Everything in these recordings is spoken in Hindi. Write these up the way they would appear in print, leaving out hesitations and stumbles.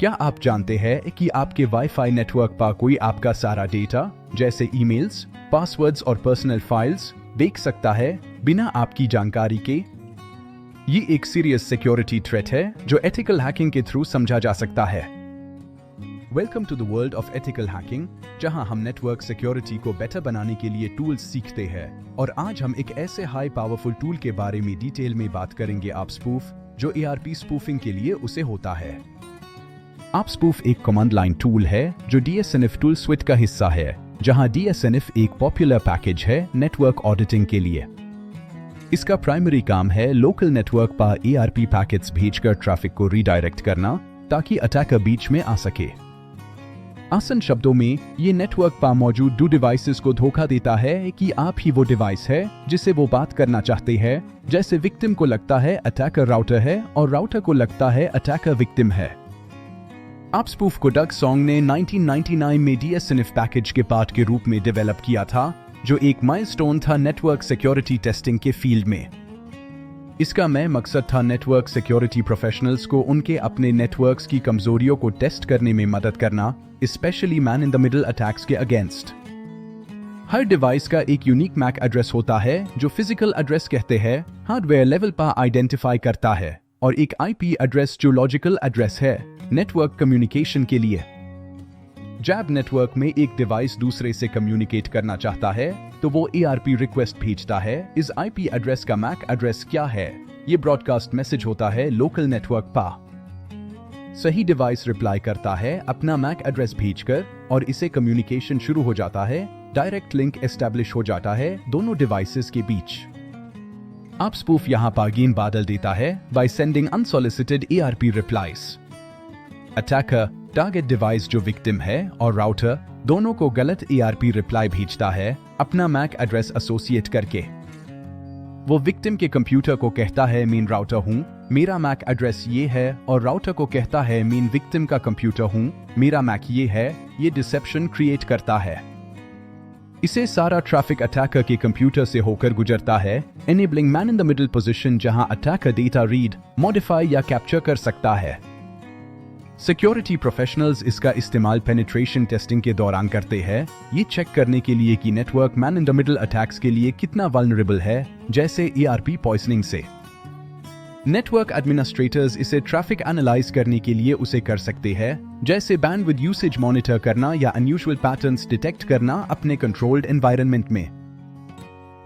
क्या आप जानते हैं कि आपके वाईफाई नेटवर्क पर कोई आपका सारा डेटा जैसे ईमेल्स, पासवर्ड्स और पर्सनल फाइल्स देख सकता है बिना आपकी जानकारी के? ये एक सीरियस सिक्योरिटी थ्रेट है जो एथिकल हैकिंग के थ्रू समझा जा सकता है। Welcome to the world of ethical hacking, जहां हम नेटवर्क सिक्योरिटी को बेटर बनाने के लिए टूल्स सीखते हैं। और आज हम एक ऐसे हाई पावरफुल टूल के बारे में डिटेल में बात करेंगे, AppSpoof, जो ARP स्पूफिंग के लिए उसे होता है। AppSpoof एक कमांड लाइन टूल है जो DSNF टूल स्विट का हिस्सा है, जहां DSNF एक पॉपुलर पैकेज है नेटवर्क ऑडिटिंग के लिए। इसका प्राइमरी काम है लोकल नेटवर्क पर ARP पैकेट्स भेजकर ट्रैफिक को रीडायरेक्ट करना ताकि अटैकर बीच में आ सके। आसान शब्दों में, ये नेटवर्क पर मौजूद दो डिवाइसेस को धोखा देता है कि आप ही वो डिवाइस है जिससे वो बात करना चाहते हैं। जैसे विक्टिम को लगता है अटैकर राउटर है और राउटर को लगता है अटैकर विक्टिम है। AppSpoof को डग सॉन्ग ने 1999 में DSNF पैकेज के पार्ट के रूप में डेवलप किया था, जो एक माइलस्टोन था नेटवर्क सिक्योरिटी टेस्टिंग के फील्ड में। इसका मेन मकसद था नेटवर्क सिक्योरिटी प्रोफेशनल्स को उनके अपने नेटवर्क्स की कमजोरियों को टेस्ट करने में मदद करना, specially man in the middle attacks के अगेंस्ट। हर डिवाइस का एक यूनिक मैक एड्रेस होता है जो फिजिकल एड्रेस कहते हैं हार्डवेयर लेवल पर आइडेंटिफाई करता है, और एक IP एड्रेस जो लॉजिकल एड्रेस है नेटवर्क कम्युनिकेशन के लिए। जब नेटवर्क में एक डिवाइस दूसरे से कम्युनिकेट करना चाहता है तो वो ARP रिक्वेस्ट भेजता है। इस IP एड्रेस का मैक एड्रेस क्या है? ये ब्रॉडकास्ट मैसेज होता है लोकल नेटवर्क पर। सही डिवाइस रिप्लाई करता है अपना मैक एड्रेस भेजकर, और इसे कम्युनिकेशन शुरू हो जाता है। डायरेक्ट लिंक एस्टैब्लिश हो जाता है दोनों डिवाइसेस के बीच। AppSpoof यहाँ पर गेन बादल देता है by sending unsolicited ARP replies। Attacker target device जो विक्टिम है और राउटर दोनों को गलत ARP रिप्लाई भेजता है अपना मैक एड्रेस एसोसिएट करके। वो विक्टिम के कंप्यूटर को कहता है मेन राउटर हूँ, मेरा मैक एड्रेस ये है, और राउटर को कहता है मेन विक्टिम का कंप्यूटर हूँ, मेरा मैक ये है। ये डिसेप्शन क्रिएट करता है। इसे सारा ट्रैफिक अटैकर के कंप्यूटर से होकर गुजरता है, enabling man in the middle position जहां अटैकर डेटा रीड, मॉडिफाई या कैप्चर कर सकता है। सिक्योरिटी प्रोफेशनल्स इसका इस्तेमाल पेनिट्रेशन टेस्टिंग के दौरान करते हैं, ये चेक करने के लिए कि network man in the middle attacks के लिए कितना वल्नरेबल है, जैसे ARP पॉइजनिंग से। नेटवर्क एडमिनिस्ट्रेटर्स इसे ट्रैफिक एनालाइज करने के लिए उसे कर सकते हैं, जैसे बैंडविड्थ यूसेज मॉनिटर करना या अनयूजुअल पैटर्न्स डिटेक्ट करना अपने कंट्रोल्ड एनवायरनमेंट में।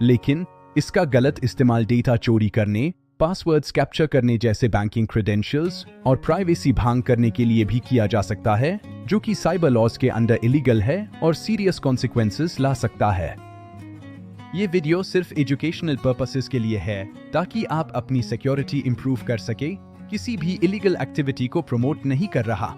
लेकिन इसका गलत इस्तेमाल डेटा चोरी करने, पासवर्ड्स कैप्चर करने जैसे बैंकिंग क्रेडेंशियल्स और प्राइवेसी भंग करने के लिए भी किया जा सकता है, जो कि साइबर लॉज के अंडर इलीगल है और सीरियस कॉन्सिक्वेंसेस ला सकता है। ये वीडियो सिर्फ एजुकेशनल पर्पसेस के लिए है ताकि आप अपनी सिक्योरिटी इंप्रूव कर सके, किसी भी इलीगल एक्टिविटी को प्रमोट नहीं कर रहा।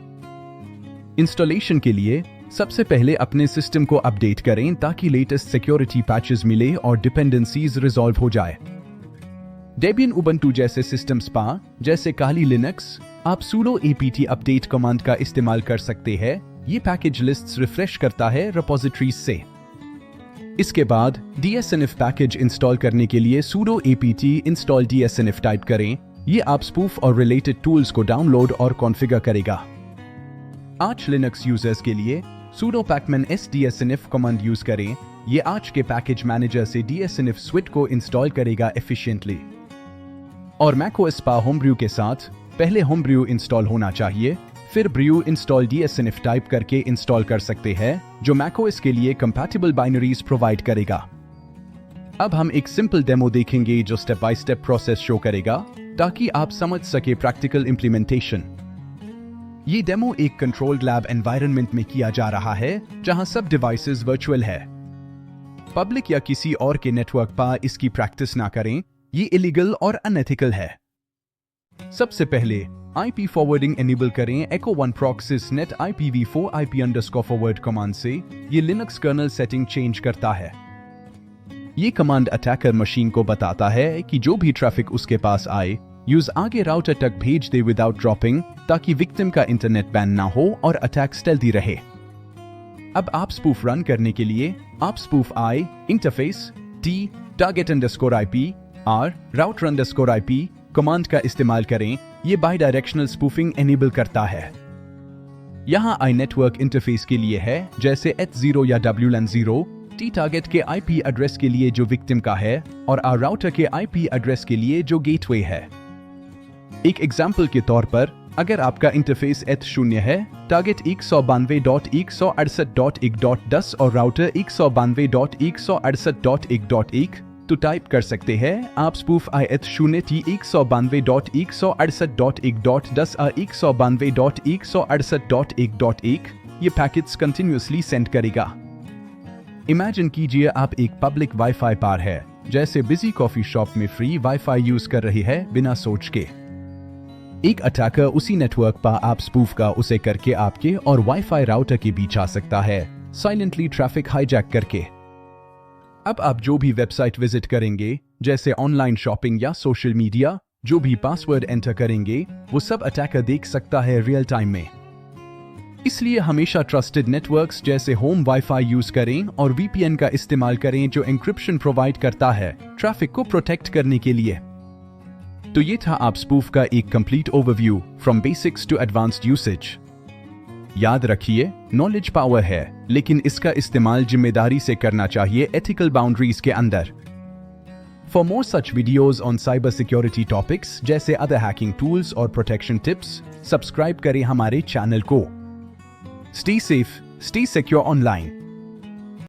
इंस्टॉलेशन के लिए सबसे पहले अपने सिस्टम को अपडेट करें ताकि लेटेस्ट सिक्योरिटी पैचेस मिले और डिपेंडेंसीज रिजॉल्व हो जाए। डेबियन उबंटू जैसे सिस्टम्स पर, जैसे काली लिनक्स, आप sudo apt अपडेट कमांड का इस्तेमाल कर सकते हैं। ये पैकेज लिस्ट्स रिफ्रेश करता है रिपोजिटरीज से। इसके बाद DSNF पैकेज इंस्टॉल करने के लिए sudo apt install DSNF type करें। ये AppSpoof और रिलेटेड टूल्स को डाउनलोड और कॉन्फ़िगर करेगा। आर्च लिनक्स यूजर्स के लिए sudo pacman s dsnf command use करें। ये आर्च के पैकेज मैनेजर से DSNF स्विट को इंस्टॉल करेगा एफिशिएंटली। और macOS पर होमब्रू के साथ पहले होमब्रू इंस्टॉल होना चाहिए, फिर ब्रू इंस्टॉल DSNF टाइप करके इंस्टॉल कर सकते हैं, जो macOS के लिए कंपैटिबल बाइनरीज प्रोवाइड करेगा। अब हम एक सिंपल डेमो देखेंगे जो step by step process show करेगा ताकि आप समझ सके प्रैक्टिकल इंप्लीमेंटेशन। ये डेमो एक कंट्रोल्ड लैब एनवायरनमेंट में किया जा रहा है जहां सब डिवाइसेस वर्चुअल है। पब्लिक या किसी और के नेटवर्क पर इसकी प्रैक्टिस ना करें, ये इलीगल और अनएथिकल है। सबसे पहले IP फॉरवर्डिंग एनेबल करें echo 1 proxys net IPv4 IP_forward command से। ये लिनक्स कर्नल सेटिंग चेंज करता है। ये कमांड अटैकर मशीन को बताता है कि जो भी ट्रैफिक उसके पास आए, यूज आगे राउटर तक भेज दे विदाउट ड्रॉपिंग, ताकि विक्टिम का इंटरनेट बैन ना हो और अटैक स्टेल्दी रहे। अब AppSpoof रन करने के लिए AppSpoof I interface T target_IP R router_IP command का इस्तेमाल करें। ये बाई डायरेक्शनल स्पूफिंग एनेबल करता है। यहाँ आई नेटवर्क इंटरफेस के लिए है, जैसे H0 या WLAN0, टी टारगेट के आईपी एड्रेस के लिए जो विक्टिम का है, और आर राउटर के आईपी एड्रेस के लिए जो गेटवे है। एक एग्जाम्पल के तौर पर, अगर आपका इंटरफेस H0 है, टारगेट 192.168.1.10 और राउटर 192.168.1.1, तो टाइप कर सकते हैं आप स्पूफ IH0T 192.168.1.10 और 192.168.1.1, ये पैकेट्स कंटिन्यूअसली सेंड करेगा। इमेजिन कीजिए आप एक पब्लिक वाईफाई पार है, जैसे बिजी कॉफी शॉप में फ्री वाईफाई यूज कर रही है बिना सोच के। एक अटैकर उसी नेटवर्क पर आप स्पूफ का उसे करके आपके और वाईफाई राउटर के बीच आ सकता है, साइलेंटली ट्रैफिक हाईजैक करके। अब आप जो भी वेबसाइट विजिट करेंगे, जैसे ऑनलाइन शॉपिंग या सोशल मीडिया, जो भी पासवर्ड एंटर करेंगे, वो सब अटैकर देख सकता है रियल टाइम में। इसलिए हमेशा ट्रस्टेड नेटवर्क्स जैसे होम वाईफाई यूज करें और VPN का इस्तेमाल करें, जो एन्क्रिप्शन प्रोवाइड करता है ट्रैफिक को प्रोटेक्ट करने के लिए। तो ये था आप स्पूफ का एक complete overview from basics to advanced usage. याद रखिए, नॉलेज पावर है, लेकिन इसका इस्तेमाल जिम्मेदारी से करना चाहिए, एथिकल बाउंड्रीज के अंदर। For more such videos on cyber security topics जैसे अदर हैकिंग टूल्स और प्रोटेक्शन टिप्स, सब्सक्राइब करें हमारे चैनल को। Stay safe, stay secure online.